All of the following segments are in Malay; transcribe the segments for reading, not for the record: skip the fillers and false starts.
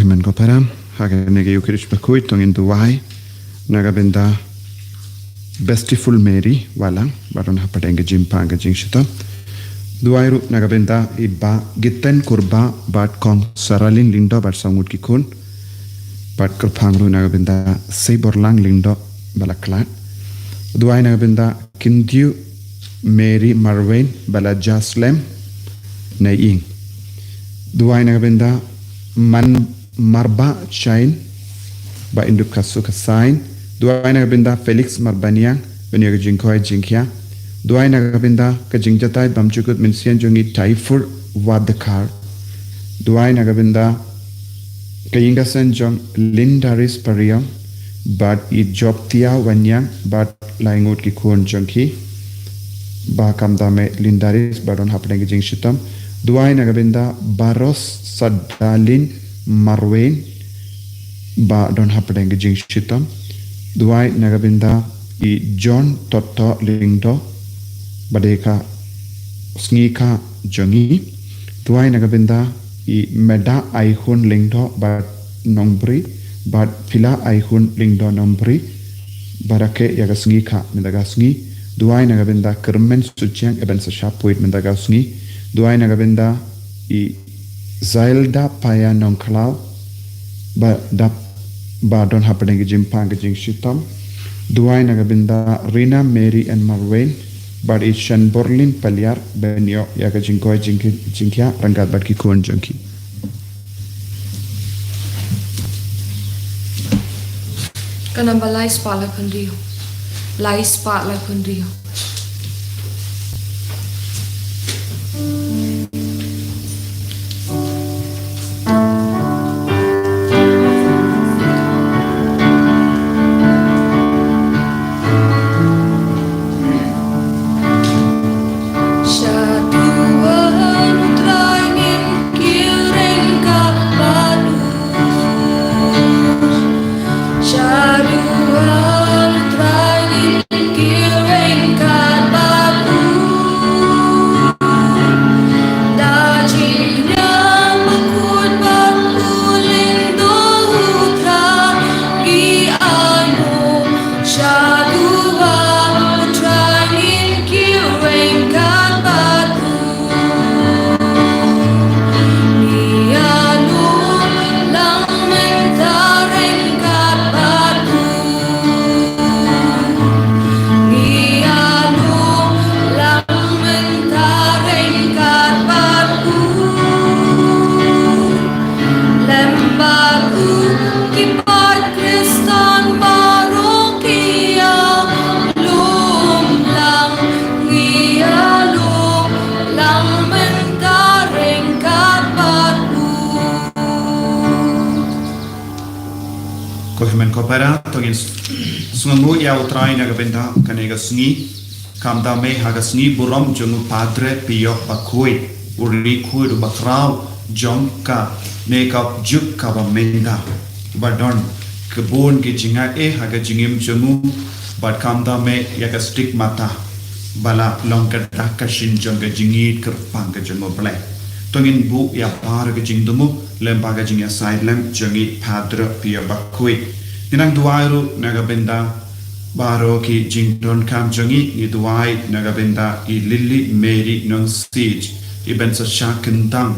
Kohiman ko param, haga nege yukirish bakuit tong in Duwai, naga benda Bestiful Mary walang baron hapadenge jimpa ga jingshita. Duwai ru naga benda iba gitten kurba bat kong saralin lindo bat sangut kikun, bat kerpang ru naga benda seborlang lindo balaklat. Duwai naga benda kindiu Mary Marwain bala Jaslem naing. Duwai naga benda man marba chain ba induk kasu kasain. Duwai naga benda Felix Marbaniang beniaga jingkoi jingkia. Duwai naga benda ka jingjatai bamchukut minsian jongi taifur wadakar. Duwai naga benda ka yingasan jong lindaris pariang bat I job tia wanyang bat laingut ki kun jongki ba kamdame lindaris baron hapnegi jingshitam. Duwai naga benda Baros Sadalin Marwain ba don hapnegi jingshitam. Duwai naga benda I John Toto Lingdo badeka sngi jongi. Duwai naga benda I Meda Aihun Lingdo bat nombri bat pila Aihun Lingdo nombri barake yaga sngi mendaga sngi. Duwai naga benda Kermen Suciang eben sashapuit mendaga sngi. Duwai naga benda I Zailda Paya Nongklau ba don happenegi jimpang jing shitam. Duwai naga benda Rina Mary and Marwain but I Shan Borlin Paliar benyo yaga jingkoi jingkia rangkat bat ki kun jongki. Kanamba lai spa la kundio. Lai spa la kundio. Kopera tongin sungu ya utrai naga benda kanega sngi kamda me haga sngi buram jongu padre pio bakui urli kui du bakrau jongka nekap juk ka ba menda badon kebun ki jinga haga jingim jongu bad kamda me yaga stick mata bala longka dakashin jonga jingit kerpang ka jongu play tongin bu ya par ka jingdumu lembaga jingya side lem jongi padre pio bakui. Inang Duwai ru naga benda baro ki jingdon kam jongi I Duwai naga benda I Lily Mary nong siege I ben sa shakentang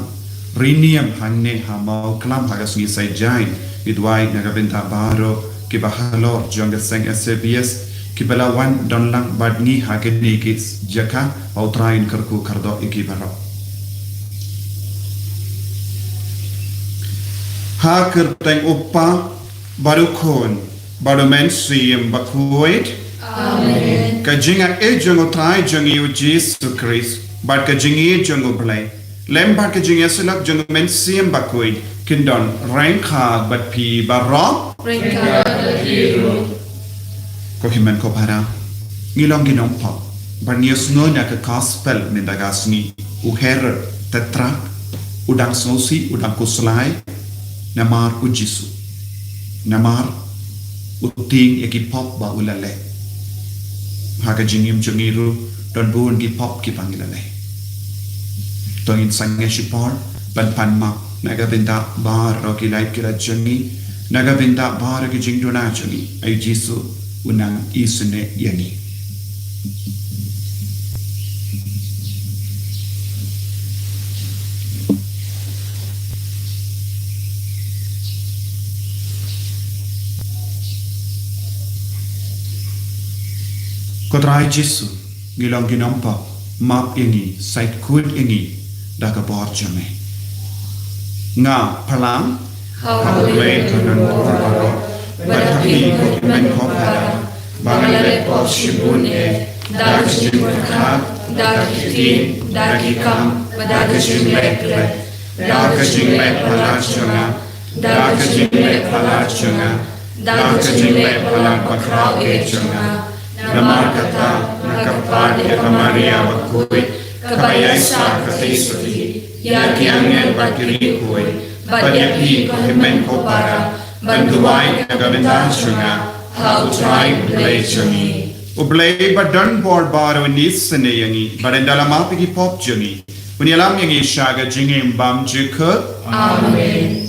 riniam hangne hamau klam hagas ngi sai jain I Duwai naga benda baro ki bahalo jonga seng SBS ki balawan don lang bad ngi hageni ki jaka autrain karku kardo iki baro ha kerteng uppa baru kon baru mensiam bakuit Amen. Kajinga jongo trai jongi Jesus Christ but kajingi jongo play lembar kajinga selak jongo mensiam bakuit kindon rengka but pi barok Rengka hiru. ko himen ko para ngilong ginong pa but nios ngonya ke gospel mendagasni uher tetra udang sosi udang kuslai namar ujisu namar uting eki pop ba ulale haga jingim jongiru don buon ki pop ki pangilale tongin sange shipor Ban mak nagabenda bar roki light kira jangi nagabenda bar ki jingdona jangi ay Jesu unang isune yani. Kotrai Jesu ngilong ginompa map ini sait kud ini daga bor jame. Nga palang hawalay tunan boro badapi men kopara bangalet pop shibun dag shibun khat dag tin dag kam dag shimlet dag shimlet palachanga dag shimlet palachanga dag shimlet palang pakrau echanga namar kata nakapad Maria bakui kabaya sa katisuti yakiangel bakiri kuy badyapi kohimen ko para banduay nagabendan siya how try play siya ublay badan bor baro nisane yangi barendala mapiki pop jangi unialam yangi shaga jingim bam jika amen.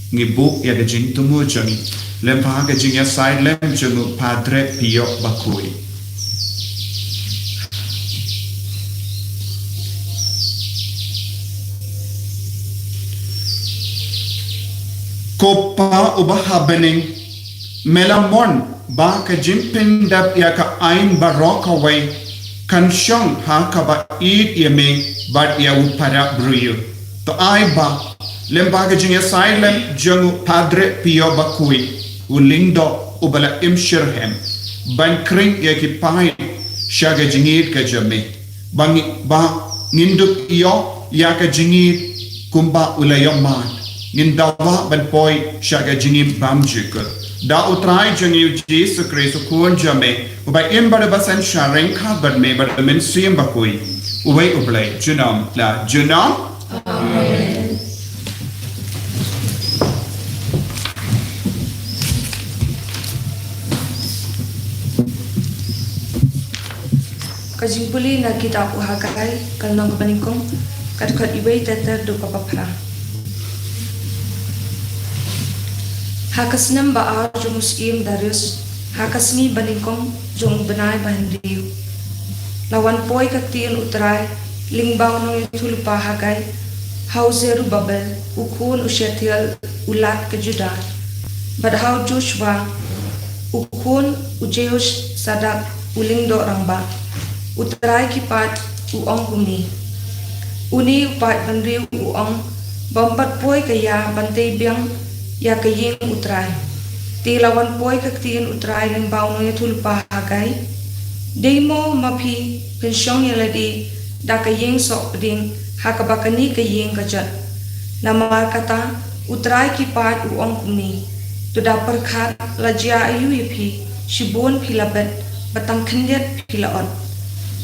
Ngibuk ya gajing tumu jangi lempa gajing ya side lem jangu Padre Pio bakui. Kopa ubah habening melamon ba gajing pindap ya ka ain barok away kansyong ha ka ba eat yame but ya upara bruyo to ai ba lembaga jinga silent jangu Padre Pio bakui ulindo ubala imshirhem ban kring yaki pai shaga jingit ka jame bangi ba ninduk iyo yaka jingit kumba ulayoman nindawa ban poi shaga jingit bamjika da utrai jangi Jesu Kristo kun jame ubai imbada basan shareng khabar me bada men siem bakui ubai ublai junam la junam amen. Kajimpuli na kita uhakai kalnong kapaningkong kadkat ibay teter do kapapra. Hakasnam baar jung muslim Darius hakasni baningkong jung benai bahendiu. Lawan poi kaktian utrai lingbaw no itulpa hakai hauseru babel ukun usyatial ulat kejuda. Badhau Joshua ukun ujeus sadak uling do rangba. Utrai kipat uong kumi. Uni upat bandriu uong bombat poi kaya bantai biang ya kayeng utrai. Tilawan poi kaktiin utrai ng bauno ya tulpa hagai. Demo mapi pensyong yaladi da kayeng sok ding hakabakani kayeng kajat. Nama kata utrai kipat uong kumi. Tuda perkat lajia ayu yapi shibon pilabet batang kendiat pilaon.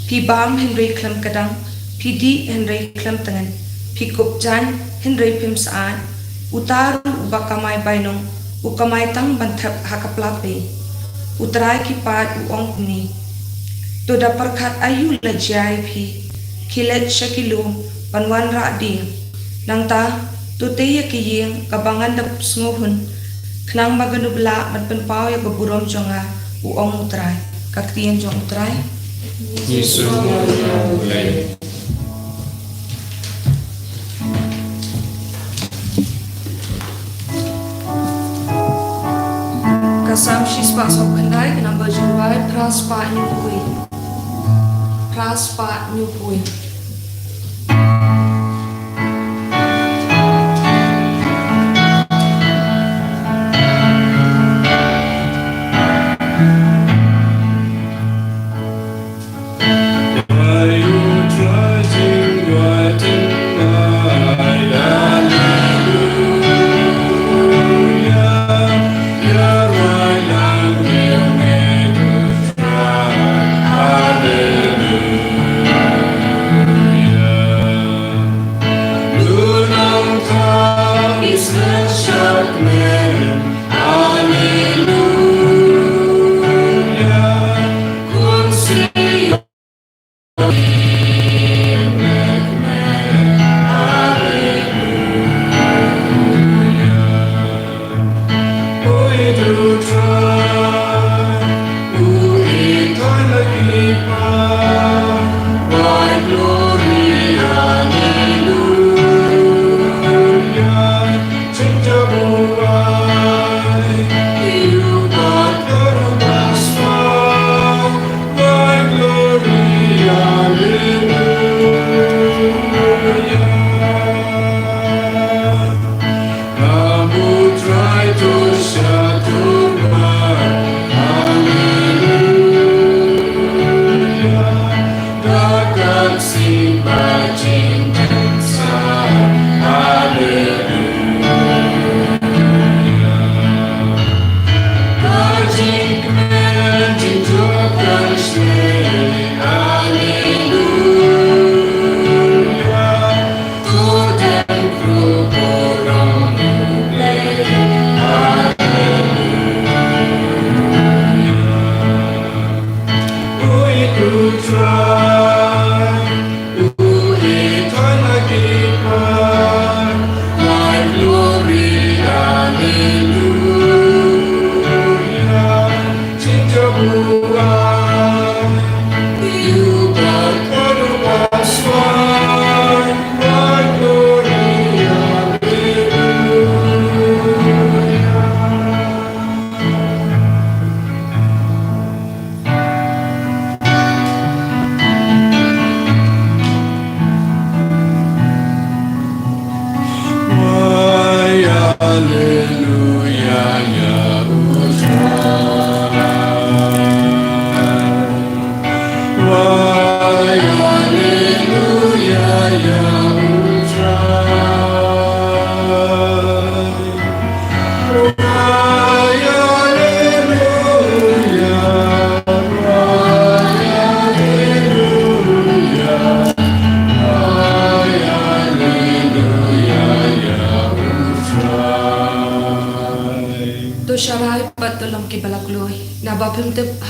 Pi bam Henry Clem kadang, pi di Henry Clem tengan, pi kupjan Henry Pim saan, utaru ubakamay bainong, ukamay tang bantap hakaplapi, utray kipat uong kuni. Toda perkat ayu lajay pi, kilet shakilu panwan ra di nang ta tu te ya ki yeng kabangan dap smuhun knang maganubla mat penpau ya baburom jonga uong utrai kaktian jong utrai Yesus mulai. Kasam shispa sok kandai kena berjurai praspa nyupui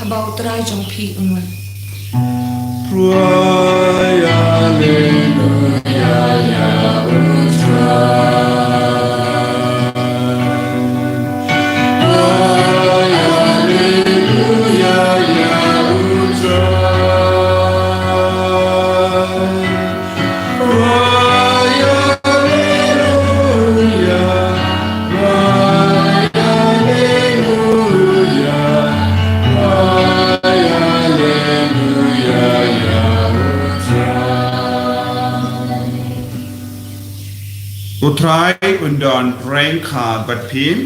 habau trai jong phi unwan Cry hallelujah, yeah, Utrai undon rengka batpim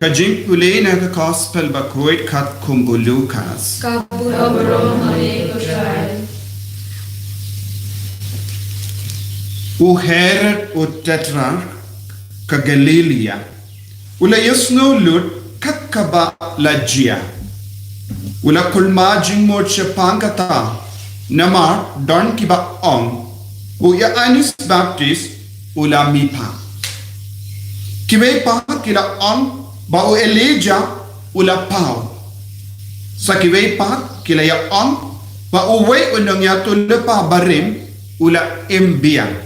kajing pule na ka gospel bakoit kat kumbu Lukas u Herod u Tetrarch ka Galilea ula yasno lut kat kaba lajia ula kulmajing mo chapangata namar don kiba ong u Ioannis Baptist ula mipa kiwe pa kila ong ba u Elijah ula pau sa kiwe pa kila ya ong Ba uwe unang ya tulepa barim ula imbiang.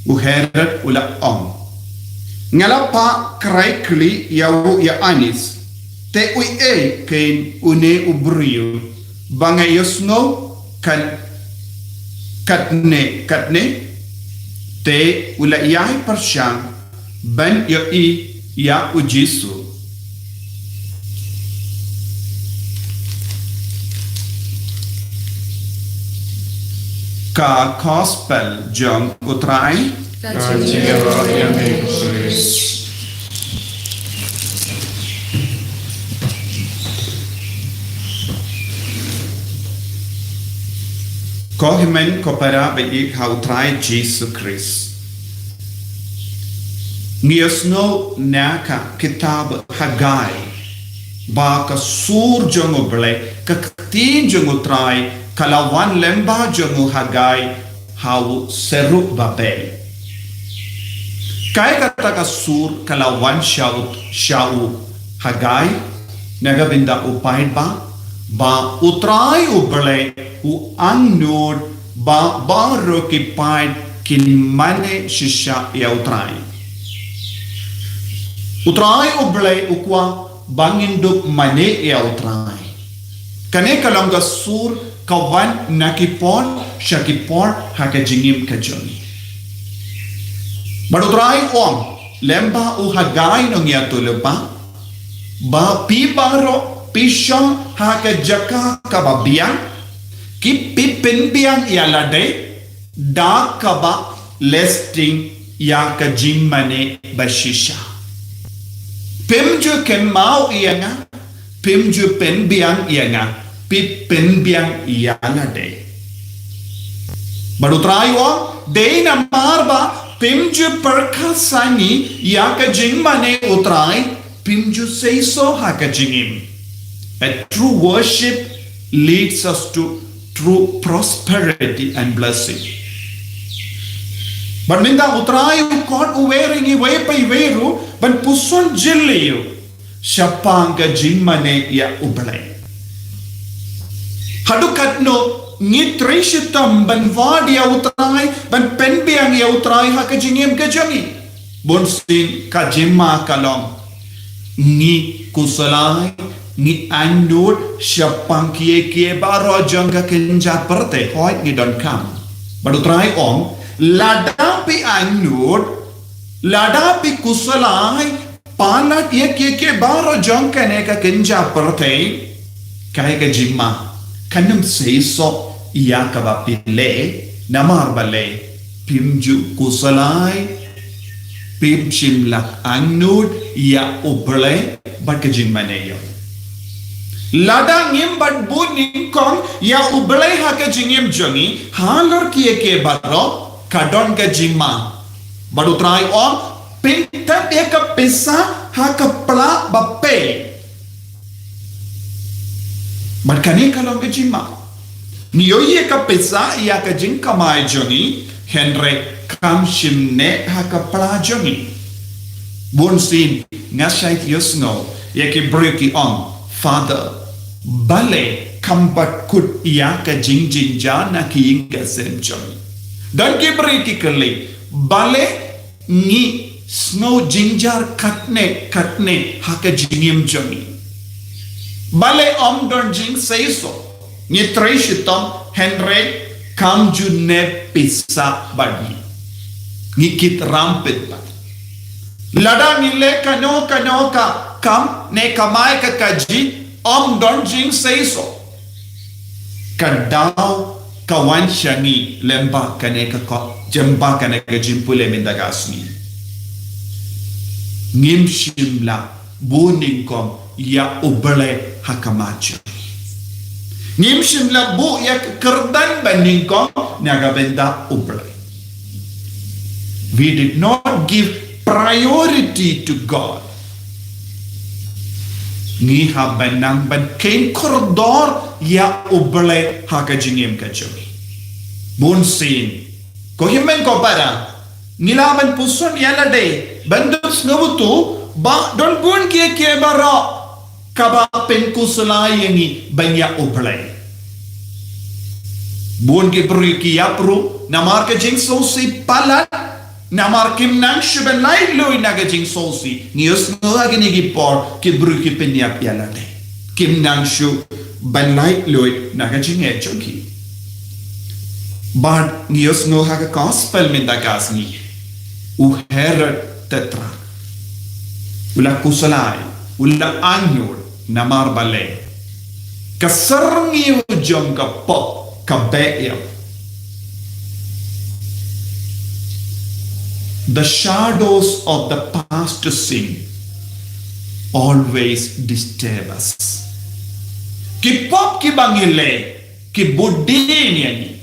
Uheret ula om. Ngalapa krai kli yawu ya anis. Te ui kain une ubriu. Banga yosno kan katne. Te ula yahi persyang. Ban yoi ya ujisu. Ka gospel jong utrai Kajiwa yang Kristus. ko himen ko para be ha utrai Jesus Christ. Ngiosno naka kitab Hagai ba ka sur jong oble ka tin jong utrai kalawan lemba jong Hagai hau seru babel. Kai kata ka sur kalawan syau Hagai nagabinda upay ba utray uble u annud ba baro kipay kinmane shisha ya utray uble ukwa banginduk mane ya utray kane kalangga sur kawan nakipon syakipon hakajingim kajoni badutray om lemba u Hagai nong ya tuleba ba pi baro Pishong haka jaka kababiang ki pipinbiang yalade da kaba lesting ya ka jimmane bashisha pimju kemau ianga pimju penbiang ianga pipinbiang yalade barutrayo de na marba pimju perkasani ya ka jimmane utrai pimju seiso haka jingim. A true worship leads us to true prosperity and blessing. But minda utrai ukot uwering iwepa iweru ban puson jiliu syapanga jingmane ya ublay. Hadukat no ngitrishitam ban vadi ya utrai ban penbiang ya utrai hakajingim kajangi. Bonsin kajima kalong ni kusalai ni andut syapang kie baro jangka kenjat perte hoi ni don kam badutrai om ladapi andut ladapi kusalai panat kie baro jangka neka kenjat perte kai ka jimma kanam seiso iya ka bapile namar bale pimju kusalai pim shimlak andut ya uble bak jimma neyo Lada ngim bat buning kong ya ublay ha ka jingim jongi halor kie ke baro kadon ka jima baru try on pinta dia ka pesa ha ka pla bape markani kalong ka jima niyo ye ka pesa ya ka jing kamai jongi henry kam shimne ha ka pla jongi bonsin ngasai yosno ya ke breki on Father, bale kampat kut iya ka jingjinja na kiinga semjoni. Dan kibritikali, bale ni snow jinjar katne haka jingim joni. Bale don jing seiso, ni treshitom henre kam junne pisa badi. Ni kit rampit badi. Lada nile kano ka kam ne kamai ka kaji don jing seiso kadau kawan shangi lemba kaneka ko jemba kaneka jimpule mindagasni ngim shimla buning kom ya ubale hakamacho ngim shimla bu ya kerdan baning kom naga benda ubale. We did not give priority to God. Ni ha benang ben kain koridor ya uble ha ka jingim ka jogi bun sin ko himen ko para nilaban puson yala de bandus ngabutu ba don bun ke bara kaba pen kusalai yangi banya uble Buon ke bru ki yapru namar ke jing sosi palat namar kim nang shuben lai lui naga jing sosi nius ngoa gini ki por ke bru ki penyap yalate kim nang shu ban lai lui naga jing e choki bad nius ngoa ka gospel min da gasni u herat tetra ula kusalai ula anyur namar bale kasarngi ujong ka pop Kabeya. The shadows of the past sin always disturb us. Ki pop ki bangile, ki buddhi yani,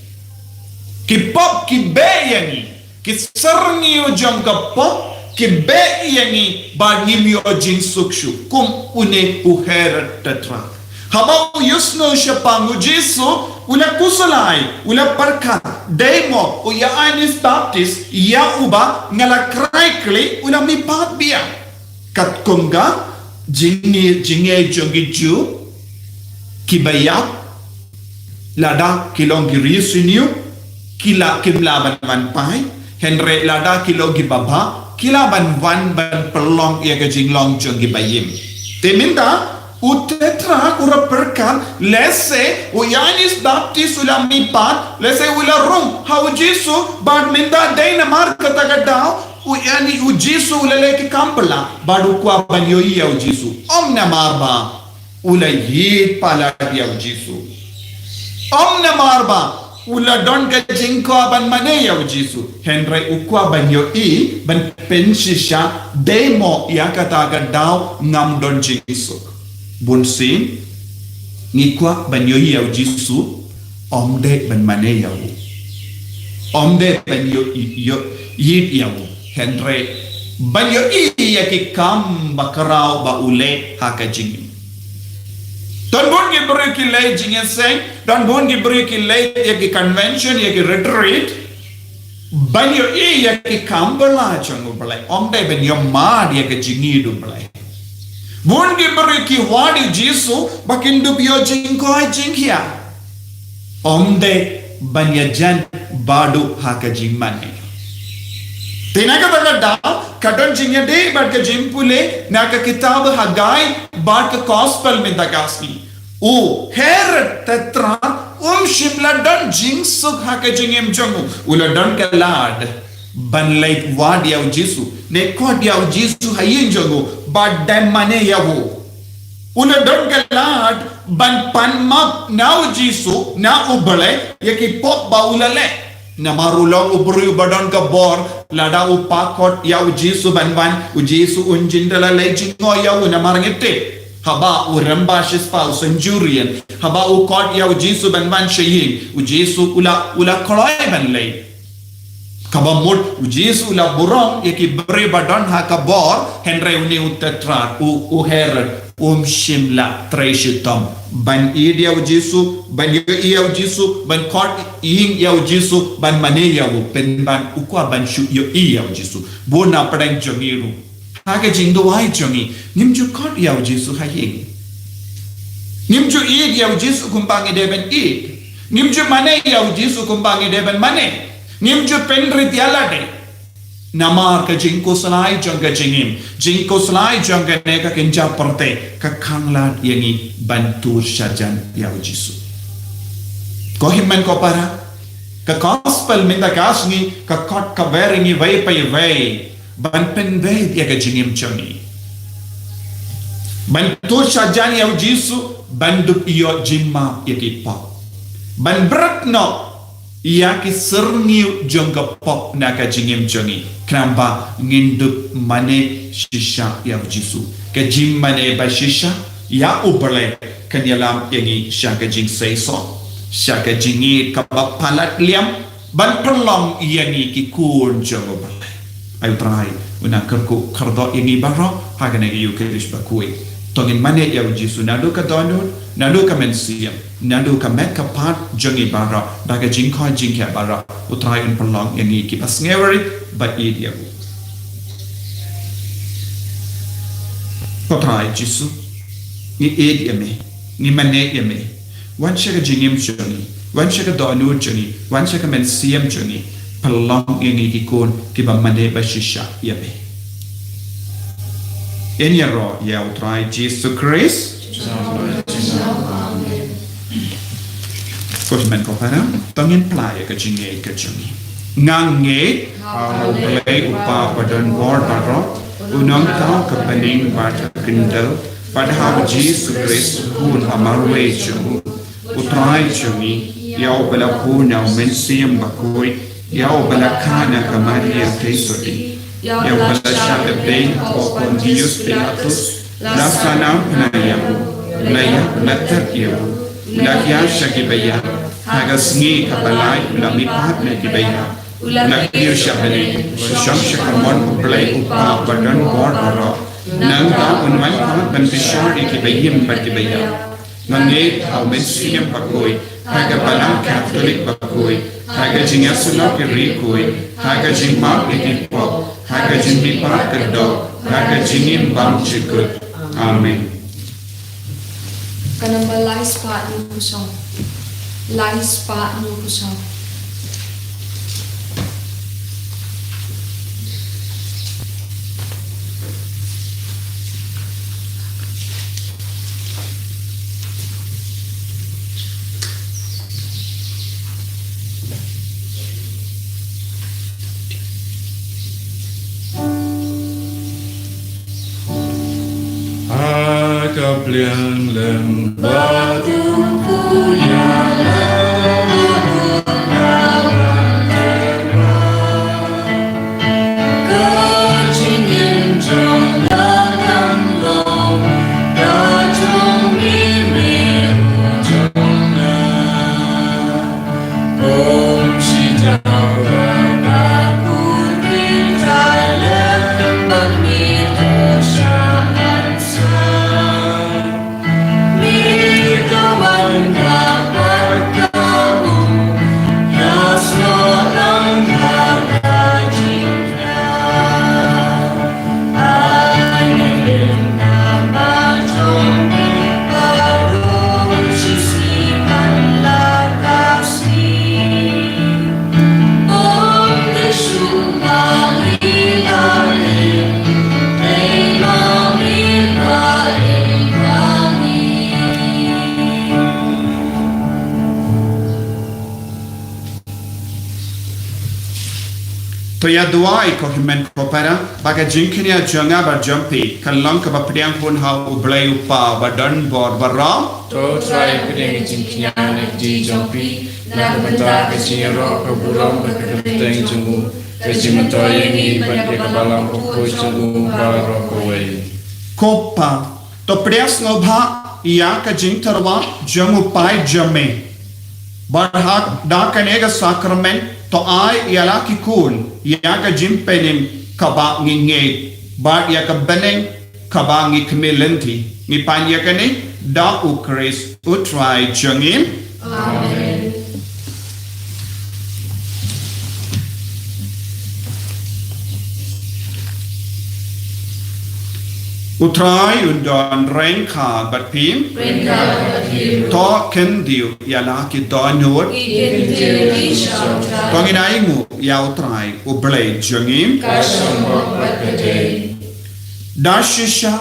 ki pop ki be yani, ki sarni ujang ka pop ki be yani ba nimi ojing sukshu kum une uhera tatra. Habau yusno shapangu Jesu ula kusalai ula parka demo o ya anis baptist ya uba ngala kraikli ula mipat bia kat konga jinge jongi ju kibayap lada kilongi risiniu kila kimlaban man pai henre lada kilongi baba kilaban van ban pelong ya ke jinglong jongi bayim teminda utetra ura perkan lese uyanis baptist ula mipat lese ula rum how Jesu bad minda dayna mar katagadao uyani u Jesu ula leki kampala badu kwa banyo iya u Jesu omna marba ula yit pala dia u Jesu omna marba ula don ka jingko ban mane ya u Jesu henry ukwa banyo i ban pensisha demo ya katagadao ngam don Jesu Bunsin ngikwa banyo yau Jesu omde ban mane yau omde banyo yit yau henry banyo iya ki kam bakarau ba ule haka jingi don bon ki beri ki lay jingen seng don bon ki beri ki lay ya ki convention ya ki retreat banyo iya ki kam bala jangu balai omde banyo mad ya ki jingi du balai Buon ki beri ki wadi Jesu bakin du bio jingko jingia. Omde banyajan badu haka jingmane. Tinaga tagada kadon jingya de bad ka jimpule naka kitab hagai bad ka gospel min dagasni. O her tetra shimla don jing suk haka jingem jangu ula don ka lad ban lait wadi au Jesu ne kod ya Jesu hayin jangu bad dem mane yawo una don galad ban pan map now Jesu na ubale yaki pop baulale na marulong ubru badon ka bor lada upakot ya Jesu ban u Jesu unjindala lejingo ya una marngete haba uramba shispa centurion haba u kod ya Jesu ban shayin u Jesu ula koloi ban lay kabamut Jesu la burong yaki beri badan haka bor henry uni utetrar u her shimla treshitam ban idia Jesu ban iya Jesu ban kot ing ya Jesu ban mane ya pen ban ukwa ban shu yo iya Jesu bona padang jongiru haka jingdo wai jongi nimju kot ya Jesu haying nimju idia Jesu kumpangi deben id nimju mane ya Jesu kumpangi deben mane Nimju penrit yalade namar ka jingko salai jangga jingko salai jangga neka kenja perte ka kanglat yangi bantur syajan ya Jesu ko himman ko para ka gospel minda kasni ka kot ka veringi vai pai vai ban pen vai ya ka jingim changi bantur syajan ya Jesu bandup iyo jimma yakipa ban bratno ia ki serniu jongga pop naka jingim jongi kramba ngindup mane shisha ya Jesu ke jim mane ba shisha ya ubale kanyalam yangi syaka jing seiso syaka jingi kabab palat liam ban perlom yangi ki kun jongo balai ay try una kerku kardo yangi baro hagane yu kirish bakui tongin mane ya Jesu nadu ka donor nadu ka mensiam nadu ka mek ka pat jongi bara daga jingko jingke bara utrai un perlong yangi ki pas ngewari ba idia potrai Jesu ni idia me ni mane ya me wan shaka jingim jongi wan shaka do anu juni wan shaka men siam juni palong ini ki kon ki ba mane ba shisha ya be in ya ro ya utrai Jesus Christ ko men ko para tangin playa ka jinge ka juni ngang nge how play upa padan war baro unang tao ka paning ba kindal padahal Jesus Christ kun amarwe juni utrai juni yau bala kuna men siam bakoi yau bala kana kamaria tesodi yau bala shada ben o Pontius Pilatus lasana nayamu laya latar yamu lakia shakibaya hagas ngi kabalai lamipat na kibaya lakir shabane sham shakamon play upa badan bordoro nang ta unwan ka ban bishari kibayim bakibaya nangit au mensiam bakoi haga balang Catholic bakoi haga jinga sunok rikoi haga jingmak ikipop haga jingmipak kedok haga jingim bang cikut amen Kanamba lais pa nu kusong. Lais pa nu kusong. Kapliang lembah to ya duai ko himen ko para baga jinkinia janga bar jampi kallang ka bapriang pun ha ublai upa badan bor barra to try putting jinkinia di jampi na bata ka jiro ka buram ka teng jungu ka jimato yangi ban ka balang ko jungu baro ko wei kopa to prias no bha ya ka jintarwa jamu pai jamme barha da kanega sacrament to ai yala ki kun ya ka jimpenim kaba nginge ba ya ka beneng kaba ngi kmelenti ni panya kane da ukris utrai jangim Amen. utrai undon renka bat pim to ken diu yala ki donot Panginai mu ya utrai ublay jangim dashisha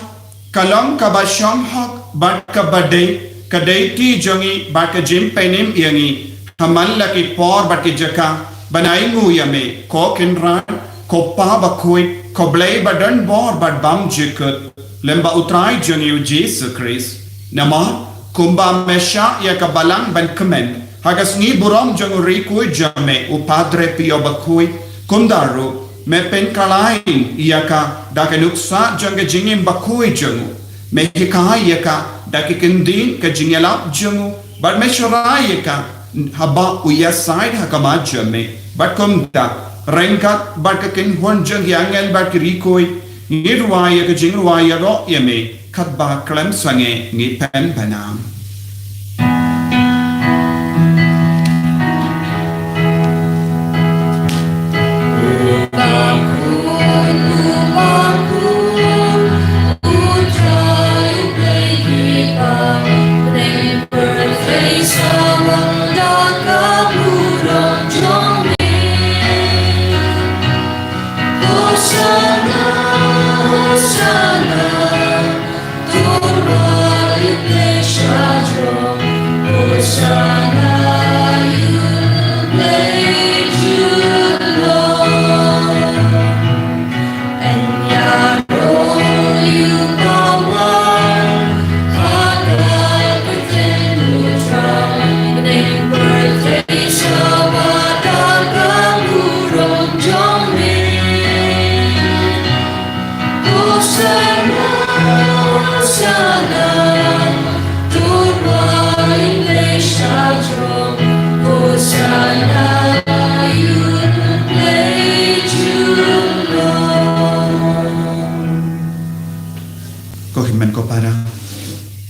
kalang kabasham hak bat kabade kadaiti jangi bat ka jimpenim yangi hamalla ki por bat ki jaka banai mu yame ko kinran ko pa bakoi ko blay badan bor bat bam jikut lemba utrai jangi Jesus Christ nama kumba mesha ya kabalang ban kemen hagas ni buram jangu rikui jame upadre pio bakui kundaru me pen kalain iaka daka nuksa janga jingim bakui jangu me hikai yaka daki kendin ka jingelap jangu but me sharai yaka haba uya side hakama jame but kumda renkat but ka ken hon jang yangel but rikui nirwaya ka jingwaya ro yame katba klem sange ni pen panam Dark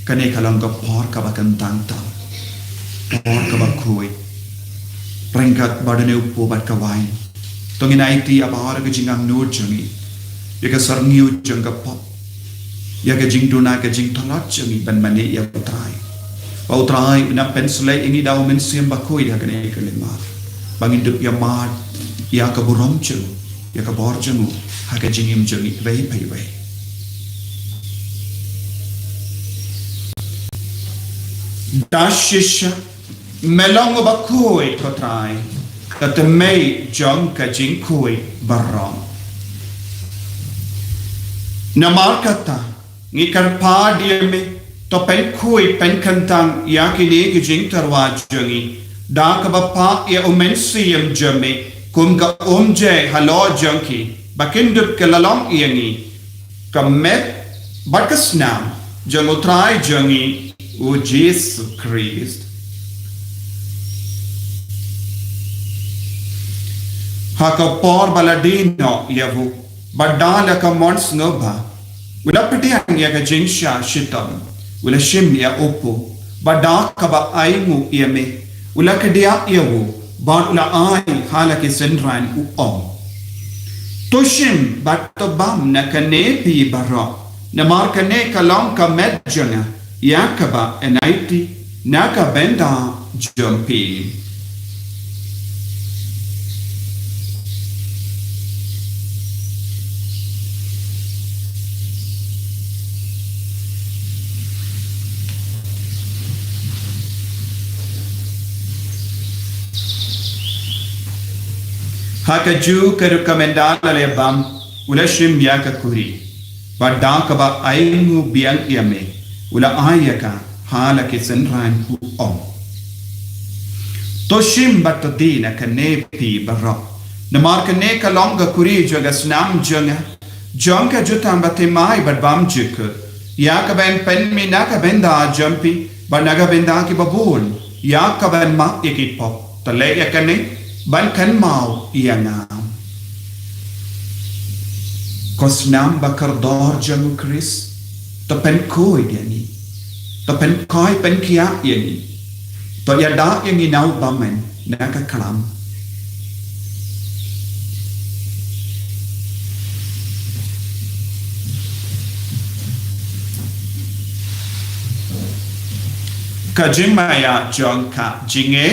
Kani kalang ka por ka bakantang ta por ka bakui rengkat badane upo bat kawai tongin aiti abahara ka jingang nur jangi ya ka sarngiu jang ka pop ya ka jing duna ka jing thalat jangi ban mani ya utrai na pensle ingi daw men sim bakui ya kani ka lema bangin dup ya mat ya ka burom chu ya ka bor jangu ha ka jingim jangi vei pai vei Dashisha melong bakui kotrai that may jong ka jinkui barong namarkata ngi karpa dieme to pen kui pen kantang yakini ki jing tarwa jongi da ka bapa ya umensiyam jame kum ka umje halo jonki bakindup kelalong yangi kamet bakasnam jangutrai jongi O Jesus Christ. Haka por baladino yavu badala ka mons ngoba ula petiang ya ka jinsha shitam ula shim ya opo badaka ba aingu yame ula ka dia yavu ba ula ai hala ki senran u om toshim batabam na kanepi bara na markane kalong ka medjana Yakaba enaiti naka benda jumpi. Hakaju kerukamendala lebam ulashim yakakuri. Badakaba aingu biang yame. Ula ayaka hala ke senran hu om toshim batadina kanepi barra namar kane kalonga kuri joga snam jonga jonga jutam batemai badbam juk yaka ben pen mi naka benda jumpi banaga benda ki babul yaka ben ma ikit pop tale yakane ban kan mau yanga kosnam bakar dor jamu kris to pen koi yani to pen koi pen kia yani to yada yani nau bamen naka kalam kajimaya jong ka jinge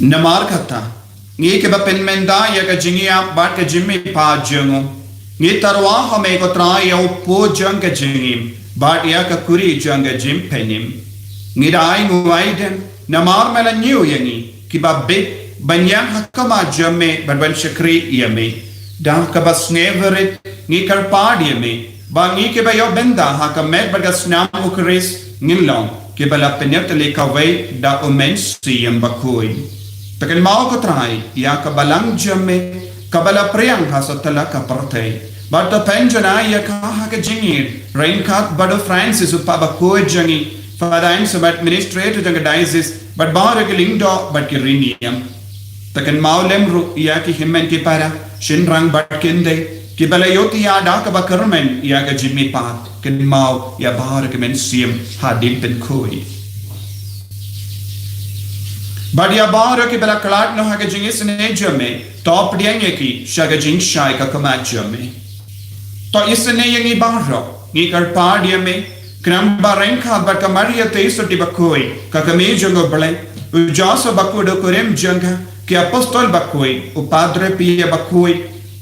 Namar kata, ngi ke bapen menda ya ka jingia bat ka jimmi pa jungu, ngi tarwa hame ko tra ya upo jang ka jingim, bat ya ka kuri jang ka jim penim, ngi dai nguaiden namar mela nyu yangi ki babbe banyang hakama jamme badban shakri yame, dah ka bas neverit ngi karpad yame, ba ngi ke ba yo benda hakamet bagas nam ukris ngilong ke bala penyat le kawai da omensi yang bakui. Pekan mau ko try ya kabalang jamme kabala priang hasatala ka partay bata penjana ya ka ha ka jingir rainkat bado Francis upaba ko jangi fadain sabat administrator jang diocese but bar ke lingdo but ke riniam Takan mau lemru ia ki himmen ki para shin rang bat kinde ki balayoti ya da ka bakarmen ia ka jimmi pat ken mau ya bahar ke men sim hadim pen koi badia bahar ke bala klat no ha ka jingis ne jame top diang ki shaga jing shai ka kama jame to isne yangi bahar ni kar pa dia me kram bareng kha bat ka maria te so ti bakoi ka kame jongo bale ujaso bakudo korem janga que apostol bakoi o padre pia bakoi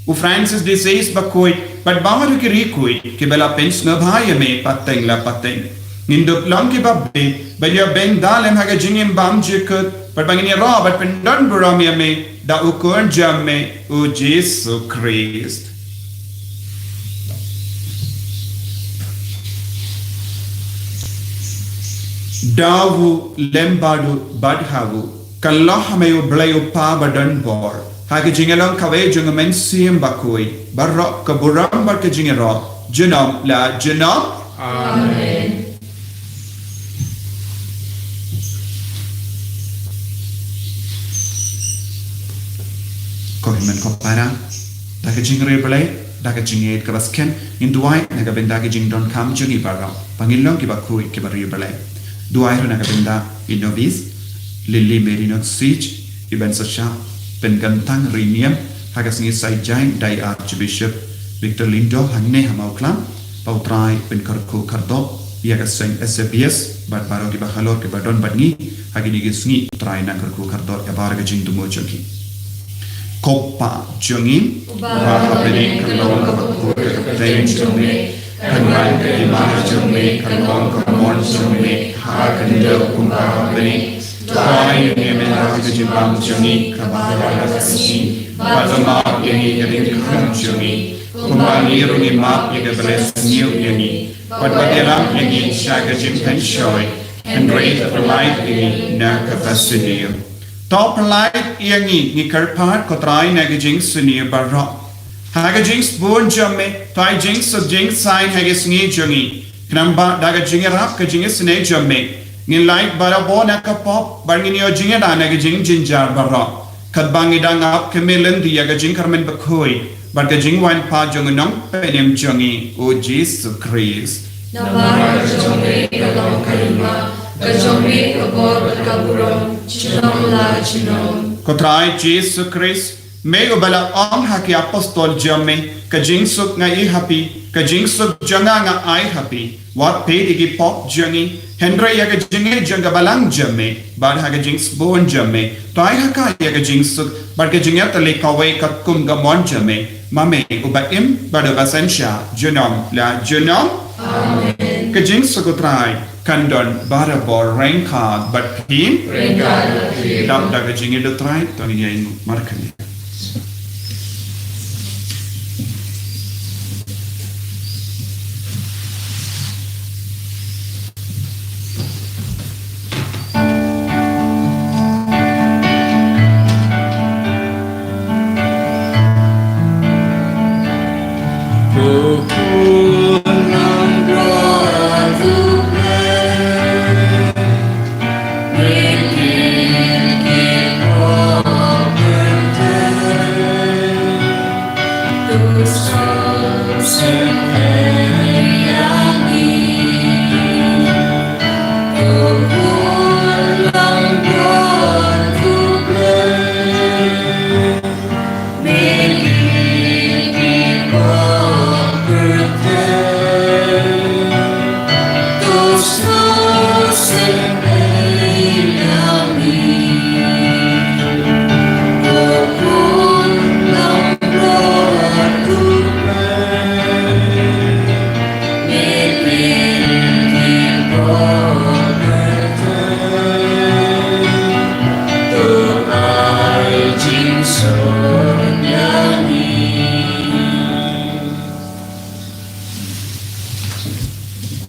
o Francis de Sales bakoi but bahar ke rikoi ke bela pens na bhai me pateng la pateng ninduk lang ke babbe belia ben dalem haga jingem bam jekut but bangini ra but pendon buramia me da ukon jamme o Jesus Christ dawu lembadu badhawu kallah me o blayo pa badan bor hage jingelong kawe jungamen sim bakoi barra kaburam bar ke jingero junam la junam Amen. ko himen ko para da ke jingre blay da ke jinget ka basken in duai naga benda ke jing don kam jungi bara pangilong ki bakoi ke bari blay duai ro naga benda inovis Lili Merino Siege, Iben Sasha, Pengantang Rinium, Hagasni Sai Jain, Dai Archbishop, Victor Lindo, Hanne Hamauklam, Pautrai, Penkarko Kardo, Yagasang SBS, Barbaro Gibahalor, Gibadon Badni, Haginigisni, Trai Nankarko Kardo, Yabarga Jindumo Junki. Kopa Jungin, Bahapeni kalong kapakuri kapateng jumi, kanwan ka imah jumi, kanwang kamon jumi, hakandel kumbahapeni, Tuai yang menang kejibam jumi, kabahara kasih, badamap yang ingin jumi, kumbani rungi map yang beres new yang badbadiram yang syaga jimpen shoy, and rate of light yang nak kapasidir. Top light yang ni kerpat kotrai nagajing seni barok. Hagajing spoon jumi, tai jing subjing sign hagisngi jumi, kenamba dagajing rap kajing seni jumi. Ngin light bara bona ka pop bangin yo jinga da na gajing jinjar bara kad bangi dang up kemelen dia gajing karmen bakoi bar gajing wan pa jong nong penem jongi o Jesus Christ Namara jome kalong kalima, kajome kabor kaburom, chinom la chinom. kotrai Jesus Christ mego bala ang haki apostol jome kajing suk ngai happy kajing suk janga nga ai happy wat pe digi pop jongi Hendra yaga jinge janga balang jamme bar haga jings bon jamme to ai haka yaga jingsuk bar ke jinga tale kawai katkum gamon jamme mame ubaim bar basensha junom la junom Amen. ke jingsuk utrai kandon bara bor rengka bat pin Rengkada kiri. dap daga jinge do trai to ni yain markani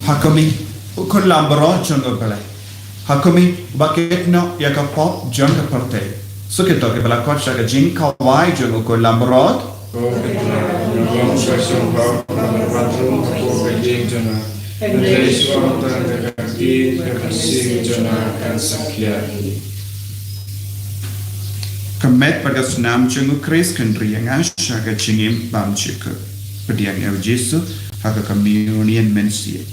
Hakumi ukun lambro jongo bala Hakumi bakit no yakapop jongo parte sukito ke bala kot shaga jing kawai jongo ko lambrot Nagong sasong bau patrong ko kajing jona. Nagay suwatan kakaki kakasing jona kan sakyari. Kemet pada senam jengu Chris kendri yang asyaga jengim bam cika. Pediang el Jesu haka communion mensia.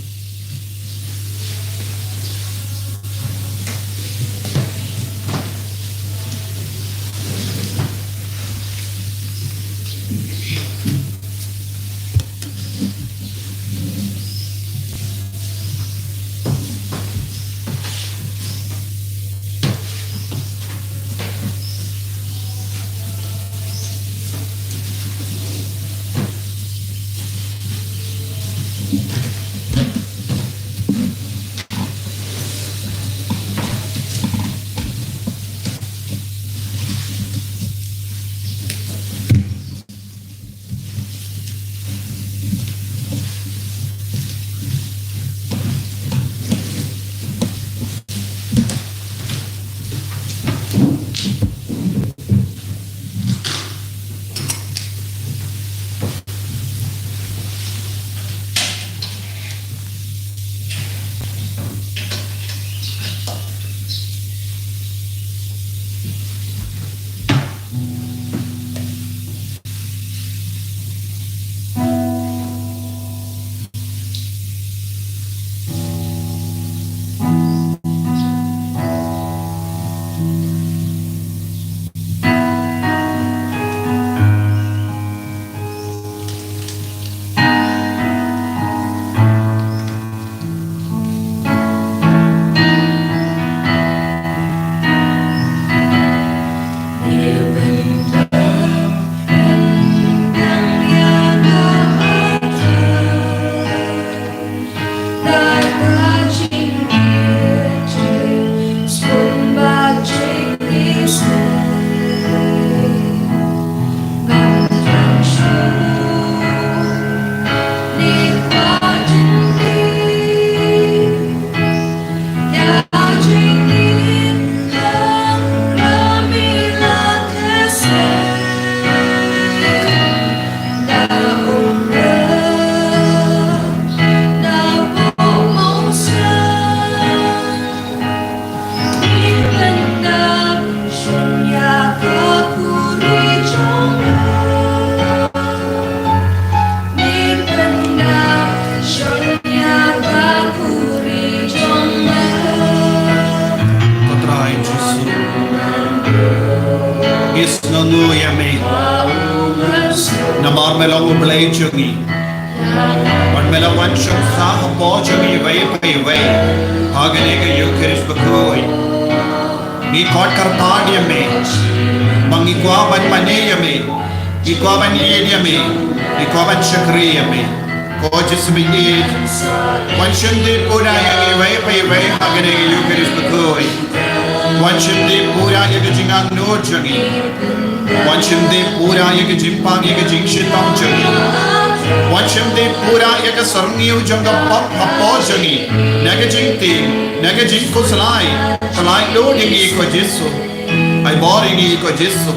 Ai boringi ko Jesu.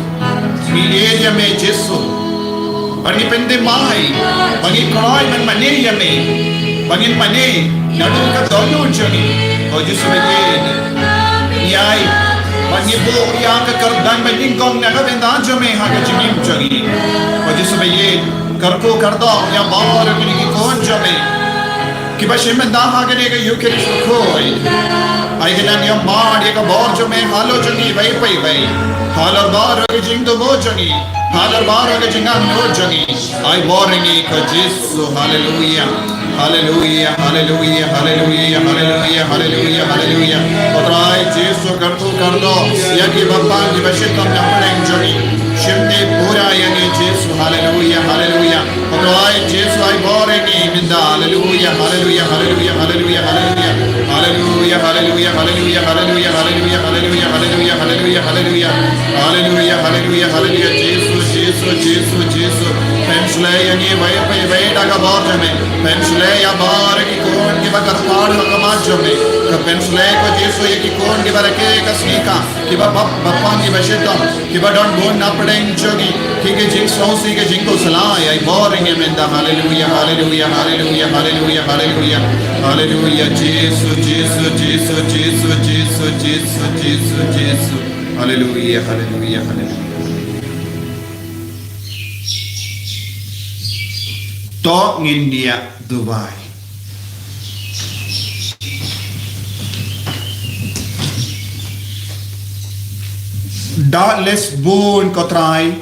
Milia me Jesu. Bagi pende mai. Bagi kroi man mania me. Bagi mani. Nadu ka donu jani. Ko Jesu me yai. Bagi bo ya ka kardan me kong na ka benda jame ha ka jingim jani. Ko Jesu me karko karda ya bar ki kon jame. Ki ba shemen da ha gane ka Eucharist koi. Ai genan ya mar ya ka bor jame halo jani vai pai vai. Halar bar ka jing do bo jani. Halar bar ka jingan no jani. Ai boringi ka Jesu. Hallelujah. Hallelujah, hallelujah, hallelujah, hallelujah, hallelujah, hallelujah. Potrai Jesu kartu kardo. Ya ki bappa ki bashitam na padeng jani. Shimte pura yani Jesu. Hallelujah, hallelujah. Potrai Jesu ai boringi minda. Hallelujah, hallelujah, hallelujah, hallelujah, hallelujah. Hallelujah, hallelujah, hallelujah, hallelujah, hallelujah, hallelujah, hallelujah, hallelujah, hallelujah. Hallelujah, hallelujah, hallelujah. Jesu, Jesu, Jesu, Jesu. Pensle yani vai daga borjame. Pensle ya bar ki kon ki bagar par hakamajame. Ka pensle ko Jesu ki kon ki barake kasnika. Ki bappa ki bashitam. Ki badon bon na padeng jogi. Ki ke jing sausi ke jing ko salai ai boring emenda. Hallelujah, hallelujah, hallelujah, hallelujah, hallelujah. Hallelujah, Jesu, Jesu, Jesu, Jesu, Jesu, Jesu, Jesu, Jesu. Haleluya, haleluya, haleluya. To ngindia Dubai. Da lesbon kotrai,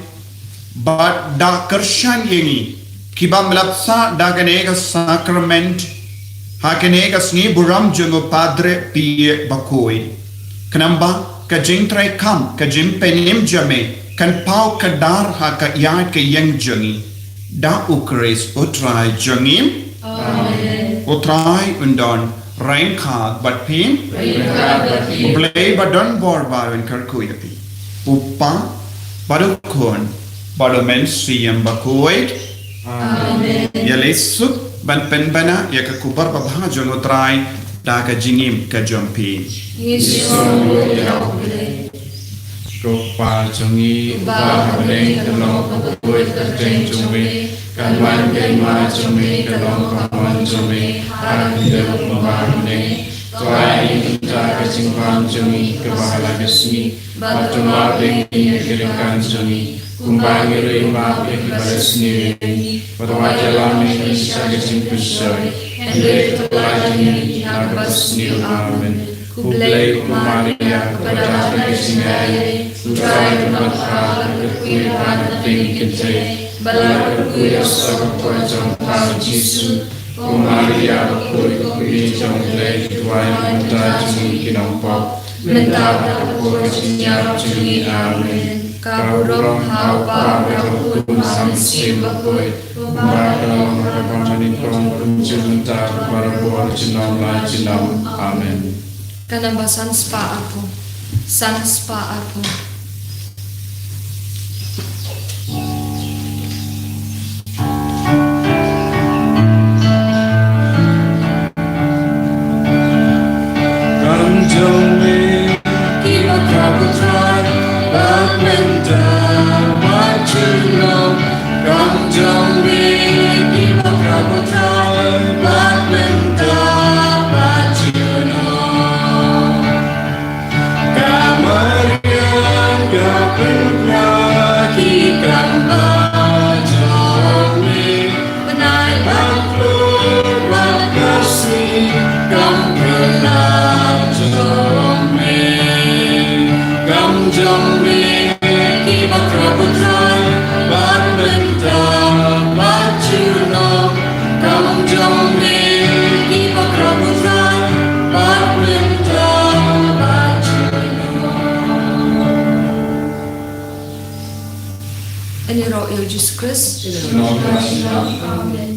but da kershan yengi, kibam lapsa da ganega sacrament, hakanega sni buram jungo padre pie bakoi. Kanamba ka jingtrai kam ka jim penim jame kan pau kadar ha ka yard ka yang jungi da ukres utrai jungim utrai undon rain khad but pin play but don bor bar in karkuyapi upa badukon badomen siyam bakoi yalesuk ban penbana yakakubar babha junotrai da ka jingim ka jompi Rupa jungi ba beng kalong kapui terjeng jumi kanwan kema jumi kalong kawan jumi hakidah pembangunan tuai kita kecingpan jumi kebahala kesni batu mabeng kirikan jumi kumbang irima kepada sendiri pada jalan ini bisa kecingkusoi hendek tuai jumi nabat sendiri amin kublai kumaria kepada kesingai Turai kematah kekuiran penting kecil Bala kekui asal kekuatan pau Yesus Kumaria kekui jomblai Tuai mentah jumi kinampok Mentah kekui sinyap jumi amin Kaburong hapa kekui samsim kekui Kumbakal makapanin kong mentah barabuar jenam la jenam amin Kanamba sanspa ako. Jesus Christ. Amen.